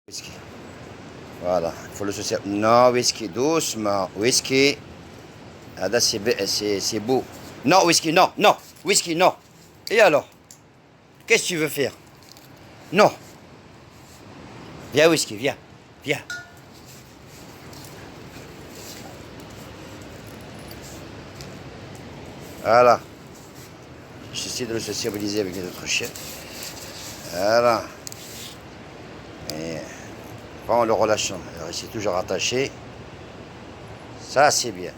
Whisky. Voilà, il faut le soucier. Non, whisky, doucement. Whisky. Ah, là, c'est beau. Non, whisky, non, non. Whisky, non. Et alors? Qu'est-ce que tu veux faire? Non. Viens, whisky, viens. Viens. Voilà. J'essaie de le sociabiliser avec les autres chiens. Voilà. Et pas en le relâchant. Alors, il s'est toujours attaché. Ça, c'est bien.